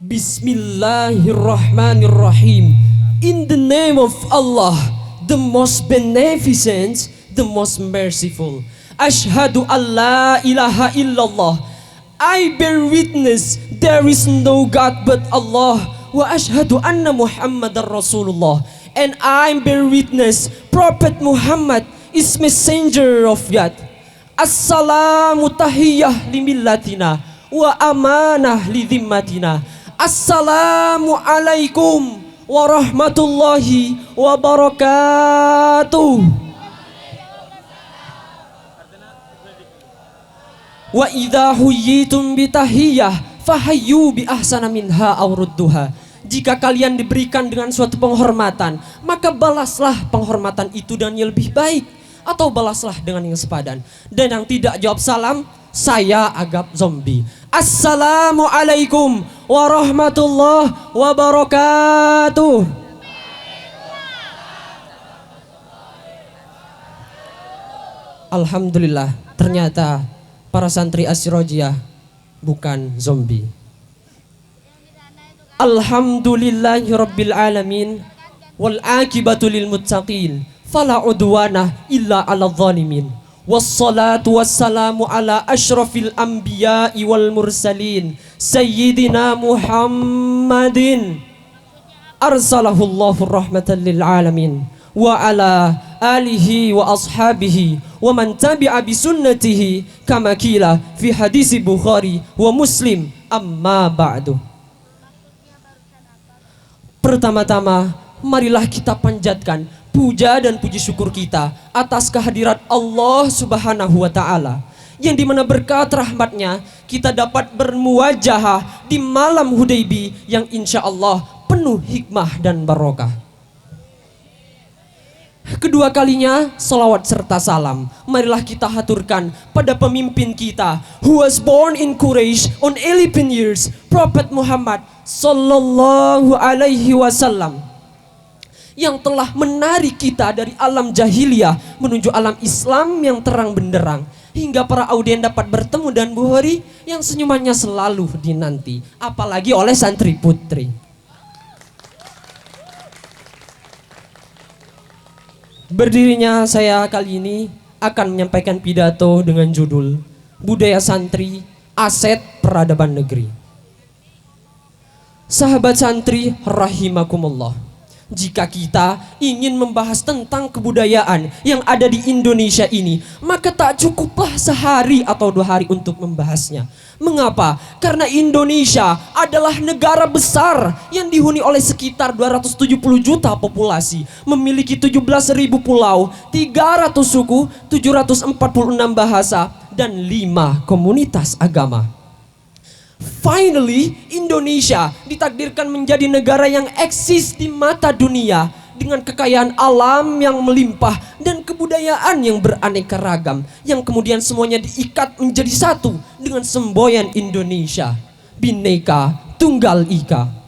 Bismillahirrahmanirrahim. In the name of Allah, the most beneficent, the most merciful. Ashhadu an la ilaha illallah. I bear witness there is no God but Allah. Wa ashhadu anna Muhammadar Rasulullah. And I bear witness Prophet Muhammad is messenger of God. Assalamu tahiyyah limillatina wa amanah lidhimmatina. Assalamu alaikum warahmatullahi wabarakatuh. Wa idza huyyitum bitahiyyah fahayyu bi ahsana minha aw rudduha. Jika kalian diberikan dengan suatu penghormatan, maka balaslah penghormatan itu dengan yang lebih baik, atau balaslah dengan yang sepadan. Dan yang tidak jawab salam, saya anggap zombie. Assalamualaikum warahmatullahi wabarakatuh. Alhamdulillah, ternyata para santri Asy-Syirojiah bukan zombie. Alhamdulillahirabbil alamin wal aqibatu lil muttaqin fala udwana illa 'alal zalimin. Wassalatu wassalamu ala asyrafil anbiya'i wal mursalin Sayyidina Muhammadin arsalahullahu rahmatan lil alamin wa ala alihi wa ashabihi wa man tabi'a bi sunnatihi kama qila fi hadisi Bukhari wa Muslim. Amma ba'du. Pertama-tama marilah kita panjatkan puja dan puji syukur kita atas kehadirat Allah Subhanahu wa Ta'ala, yang dimana berkat rahmatnya kita dapat bermuwajahah di malam Hudaybi yang insya Allah penuh hikmah dan barokah. Kedua kalinya salawat serta salam marilah kita haturkan pada pemimpin kita who was born in Quraisy on 11 years, Prophet Muhammad sallallahu alaihi wasallam, yang telah menarik kita dari alam jahiliyah menuju alam Islam yang terang benderang, hingga para audien dapat bertemu dan Bukhari yang senyumannya selalu dinanti, apalagi oleh santri putri. Berdirinya saya kali ini akan menyampaikan pidato dengan judul Budaya Santri, Aset Peradaban Negeri. Sahabat santri rahimakumullah, jika kita ingin membahas tentang kebudayaan yang ada di Indonesia ini, maka tak cukuplah sehari atau 2 hari untuk membahasnya. Mengapa? Karena Indonesia adalah negara besar yang dihuni oleh sekitar 270 juta populasi, memiliki 17.000 pulau, 300 suku, 746 bahasa, dan 5 komunitas agama. Finally, Indonesia ditakdirkan menjadi negara yang eksis di mata dunia dengan kekayaan alam yang melimpah dan kebudayaan yang beraneka ragam, yang kemudian semuanya diikat menjadi satu dengan semboyan Indonesia, Bhinneka Tunggal Ika.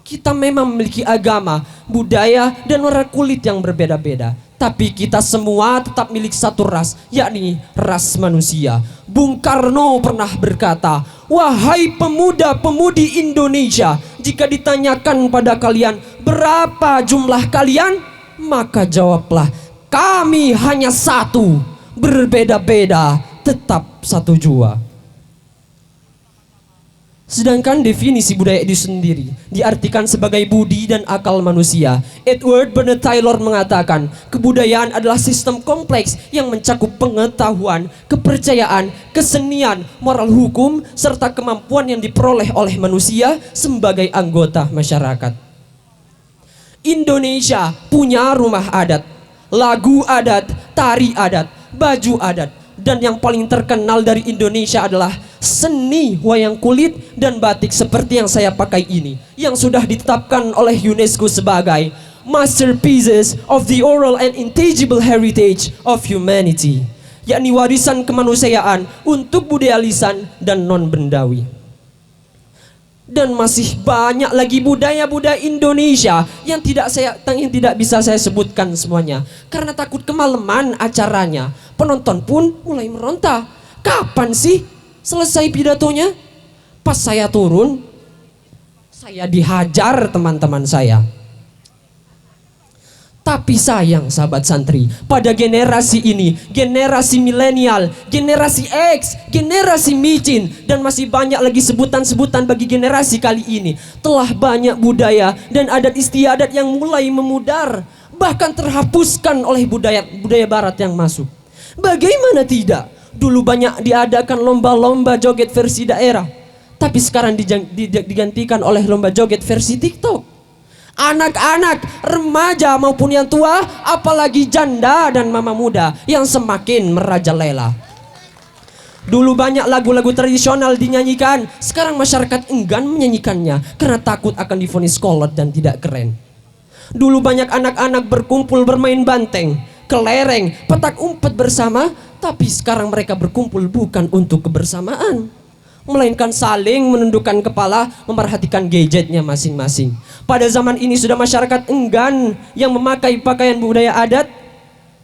Kita memang memiliki agama, budaya, dan warna kulit yang berbeda-beda, tapi kita semua tetap milik satu ras, yakni ras manusia. Bung Karno pernah berkata, "Wahai pemuda-pemudi Indonesia, jika ditanyakan pada kalian berapa jumlah kalian, maka jawablah, kami hanya satu, berbeda-beda, tetap satu jua." Sedangkan definisi budaya itu sendiri diartikan sebagai budi dan akal manusia. Edward Bernard Taylor mengatakan, kebudayaan adalah sistem kompleks yang mencakup pengetahuan, kepercayaan, kesenian, moral hukum, serta kemampuan yang diperoleh oleh manusia sebagai anggota masyarakat. Indonesia punya rumah adat, lagu adat, tari adat, baju adat, dan yang paling terkenal dari Indonesia adalah seni wayang kulit dan batik seperti yang saya pakai ini, yang sudah ditetapkan oleh UNESCO sebagai Masterpieces of the Oral and Intangible Heritage of Humanity, yakni warisan kemanusiaan untuk budaya lisan dan non-bendawi. Dan masih banyak lagi budaya-budaya Indonesia yang tidak bisa saya sebutkan semuanya, karena takut kemalaman acaranya. Penonton pun mulai meronta, kapan sih selesai pidatonya? Pas saya turun, Saya dihajar teman-teman saya. Tapi sayang sahabat santri, pada generasi ini, generasi milenial, generasi X, generasi micin, dan masih banyak lagi sebutan-sebutan bagi generasi kali ini, telah banyak budaya dan adat istiadat yang mulai memudar, bahkan terhapuskan oleh budaya barat yang masuk. Bagaimana tidak? Dulu banyak diadakan lomba-lomba joget versi daerah, tapi sekarang digantikan oleh lomba joget versi TikTok. Anak-anak, remaja maupun yang tua, apalagi janda dan mama muda yang semakin merajalela. Dulu banyak lagu-lagu tradisional dinyanyikan, sekarang masyarakat enggan menyanyikannya karena takut akan divonis kolot dan tidak keren. Dulu banyak anak-anak berkumpul bermain banteng, kelereng, petak umpet bersama, tapi sekarang mereka berkumpul bukan untuk kebersamaan, melainkan saling menundukkan kepala memerhatikan gadgetnya masing-masing. Pada zaman ini sudah masyarakat enggan yang memakai pakaian budaya adat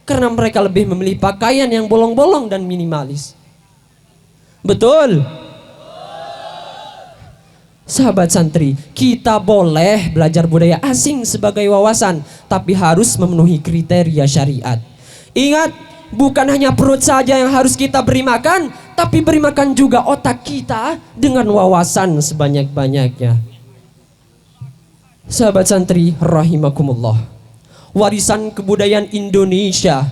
karena mereka lebih memilih pakaian yang bolong-bolong dan minimalis. Betul? Sahabat santri, kita boleh belajar budaya asing sebagai wawasan, tapi harus memenuhi kriteria syariat. Ingat, bukan hanya perut saja yang harus kita beri makan, tapi beri makan juga otak kita dengan wawasan sebanyak-banyaknya. Sahabat santri rahimakumullah, warisan kebudayaan Indonesia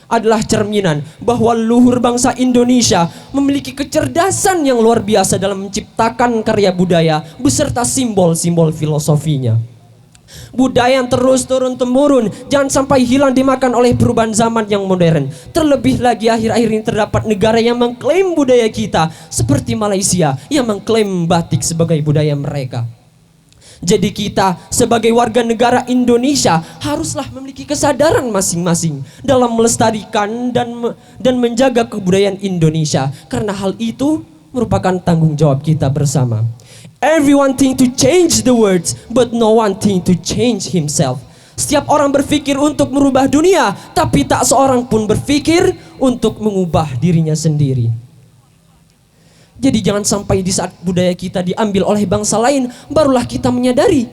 adalah cerminan bahwa leluhur bangsa Indonesia memiliki kecerdasan yang luar biasa dalam menciptakan karya budaya beserta simbol-simbol filosofinya. Budaya yang terus turun-temurun jangan sampai hilang dimakan oleh perubahan zaman yang modern. Terlebih lagi akhir-akhir ini terdapat negara yang mengklaim budaya kita, seperti Malaysia yang mengklaim batik sebagai budaya mereka. Jadi kita sebagai warga negara Indonesia haruslah memiliki kesadaran masing-masing dalam melestarikan dan menjaga kebudayaan Indonesia, karena hal itu merupakan tanggung jawab kita bersama. Everyone think to change the world, but no one think to change himself. Setiap orang berpikir untuk merubah dunia, tapi tak seorang pun berpikir untuk mengubah dirinya sendiri. Jadi jangan sampai di saat budaya kita diambil oleh bangsa lain, barulah kita menyadari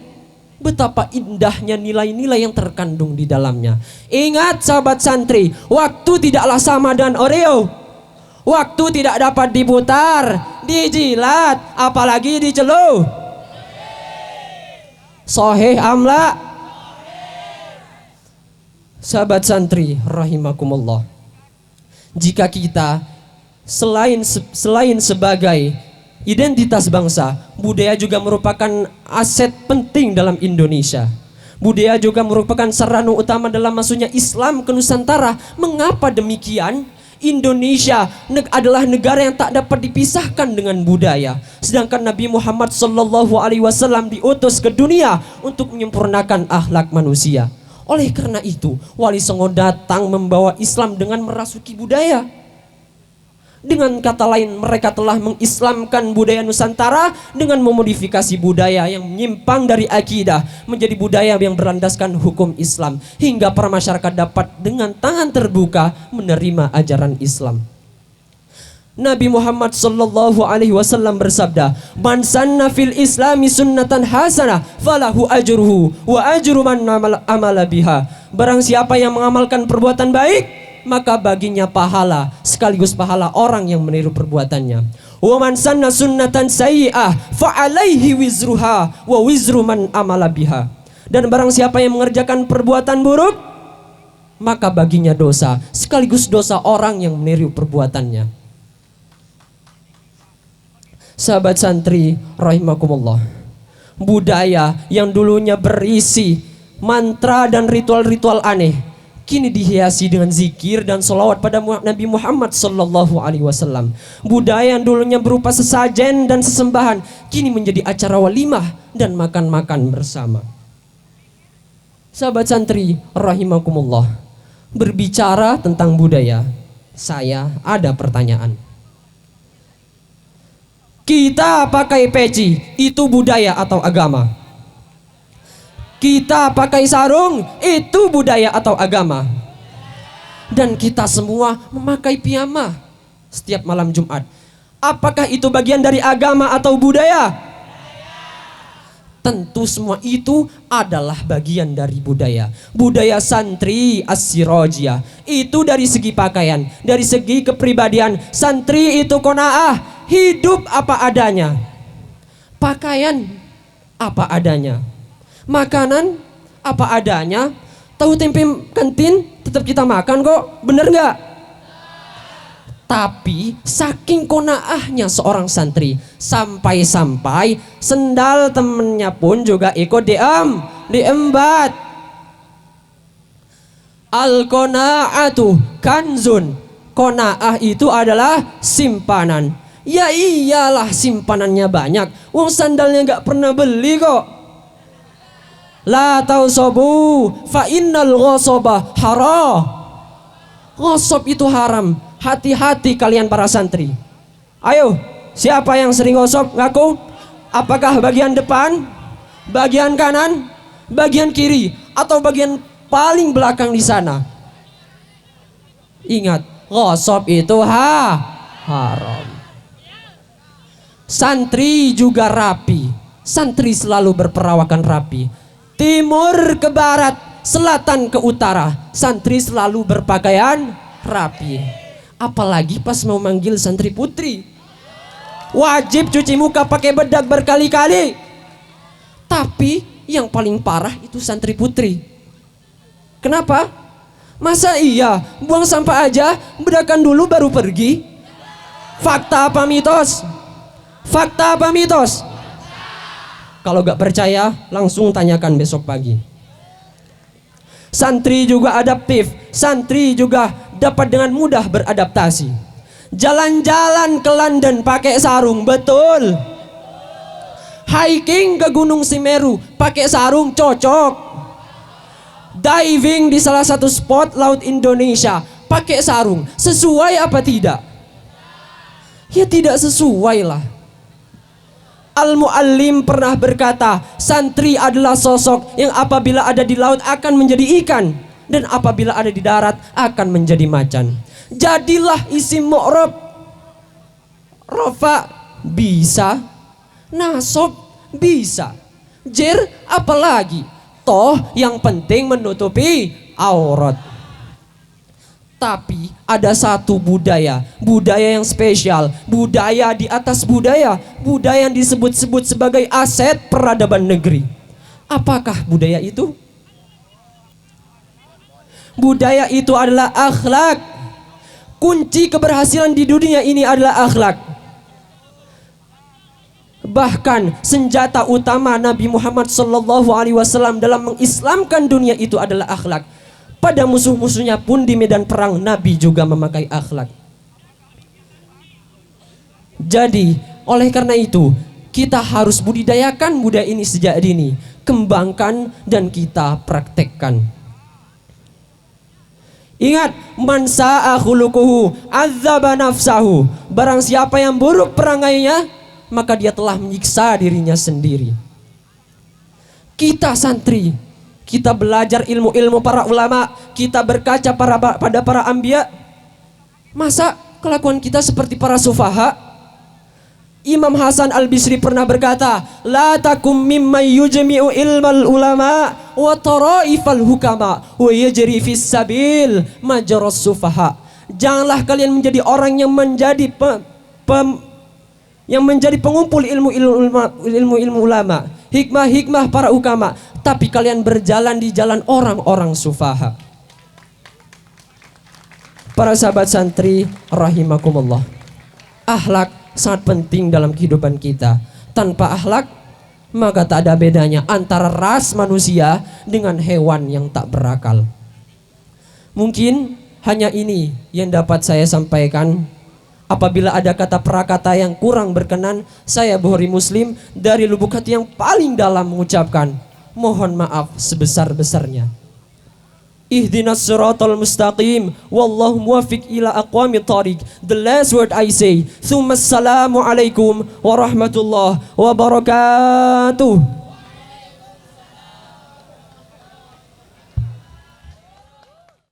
betapa indahnya nilai-nilai yang terkandung di dalamnya. Ingat sahabat santri, waktu tidaklah sama dengan Oreo. Waktu tidak dapat diputar, dijilat, apalagi dicelup. Sahih amla. Sahabat santri rahimakumullah, jika kita selain sebagai identitas bangsa, budaya juga merupakan aset penting dalam Indonesia. Budaya juga merupakan sarana utama dalam masuknya Islam ke Nusantara. Mengapa demikian? Indonesia adalah negara yang tak dapat dipisahkan dengan budaya. Sedangkan Nabi Muhammad SAW diutus ke dunia untuk menyempurnakan akhlak manusia. Oleh karena itu, Wali Songo datang membawa Islam dengan merasuki budaya. Dengan kata lain, mereka telah mengislamkan budaya Nusantara dengan memodifikasi budaya yang menyimpang dari akidah menjadi budaya yang berlandaskan hukum Islam, hingga para masyarakat dapat dengan tangan terbuka menerima ajaran Islam. Nabi Muhammad SAW bersabda, "Man sanna fil Islami sunnatan hasanah falahu ajruhu wa ajru man amala biha." Barang siapa yang mengamalkan perbuatan baik, maka baginya pahala sekaligus pahala orang yang meniru perbuatannya. Wa man sanna sunnatan sayyi'ah fa alaihi wizruha wa wizru man amala biha. Dan barang siapa yang mengerjakan perbuatan buruk, maka baginya dosa sekaligus dosa orang yang meniru perbuatannya. Sahabat santri rahimakumullah, budaya yang dulunya berisi mantra dan ritual-ritual aneh kini dihiasi dengan zikir dan sholawat pada Nabi Muhammad SAW. Budaya yang dulunya berupa sesajen dan sesembahan kini menjadi acara walimah dan makan-makan bersama. Sahabat santri rahimakumullah, berbicara tentang budaya, saya ada pertanyaan. Kita pakai peci, itu budaya atau agama? Kita pakai sarung, itu budaya atau agama? Dan kita semua memakai piyama setiap malam Jumat. Apakah itu bagian dari agama atau budaya? Tentu semua itu adalah bagian dari budaya. Budaya santri as-sirajiyah. Itu dari segi pakaian, dari segi kepribadian. Santri itu qanaah, hidup apa adanya. Pakaian apa adanya. Makanan apa adanya. Tahu tempe kantin tetap kita makan kok, bener nggak? Tapi saking konaahnya seorang santri, sampai-sampai sendal temennya pun juga ikut diembat. Al-qanaatu kanzun. Qanaah itu adalah simpanan. Ya iyalah simpanannya banyak. Wong sandalnya nggak pernah beli kok. La tausobu fa innal ghasaba haram. Ghasab itu haram. Hati-hati kalian para santri. Ayo, siapa yang sering gosok? Ngaku. Apakah bagian depan, bagian kanan, bagian kiri, atau bagian paling belakang di sana? Ingat, gosok itu haram. Santri juga rapi. Santri selalu berperawakan rapi. Timur ke barat, selatan ke utara, santri selalu berpakaian rapi. Apalagi pas mau manggil santri putri, wajib cuci muka pakai bedak berkali-kali. Tapi yang paling parah itu santri putri. Kenapa? Masa iya buang sampah aja, bedakan dulu baru pergi? Fakta apa mitos? Fakta apa mitos? Kalau gak percaya langsung tanyakan besok pagi. Santri juga adaptif. Santri juga dapat dengan mudah beradaptasi. Jalan-jalan ke London pakai sarung, betul. Hiking ke Gunung Semeru pakai sarung, cocok. Diving di salah satu spot laut Indonesia pakai sarung, sesuai apa tidak? Ya tidak sesuai lah. Al-Muallim pernah berkata, santri adalah sosok yang apabila ada di laut akan menjadi ikan, dan apabila ada di darat akan menjadi macan. Jadilah isim mu'rab. Rafa bisa, nasab bisa, jer apalagi. Toh yang penting menutupi aurat. Tapi ada satu budaya yang spesial, budaya di atas budaya, budaya yang disebut-sebut sebagai aset peradaban negeri. Apakah budaya itu? Budaya itu adalah akhlak. Kunci keberhasilan di dunia ini adalah akhlak. Bahkan senjata utama Nabi Muhammad SAW dalam mengislamkan dunia itu adalah akhlak. Pada musuh-musuhnya pun di medan perang Nabi juga memakai akhlak. Jadi oleh karena itu kita harus budidayakan budaya ini sejak dini, kembangkan dan kita praktekkan. Ingat, man sa'a khuluquhu azzaba nafsahu. Barang siapa yang buruk perangainya, maka dia telah menyiksa dirinya sendiri. Kita santri, kita belajar ilmu-ilmu para ulama, kita berkaca pada para anbiya. Masa kelakuan kita seperti para sufaha? Imam Hasan Al-Bisri pernah berkata, la takum mimman yujmi'u ilmal ulama wa taraifal hukama wa yajri fis sabil majras sufaha. Janganlah kalian menjadi orang yang menjadi pengumpul ilmu ulama, hikmah para ukama, tapi kalian berjalan di jalan orang-orang sufaha. Para sahabat santri rahimakumullah, akhlak sangat penting dalam kehidupan kita. Tanpa akhlak, maka tak ada bedanya antara ras manusia dengan hewan yang tak berakal. Mungkin hanya ini yang dapat saya sampaikan. Apabila ada kata prakata yang kurang berkenan, saya Bukhari Muslim dari lubuk hati yang paling dalam mengucapkan mohon maaf sebesar-besarnya. Ihdinas siratal mustaqim wallahu muwaffiq ila aqwamit thariq. The last word I say, thumma assalamu alaikum warahmatullahi wabarakatuh.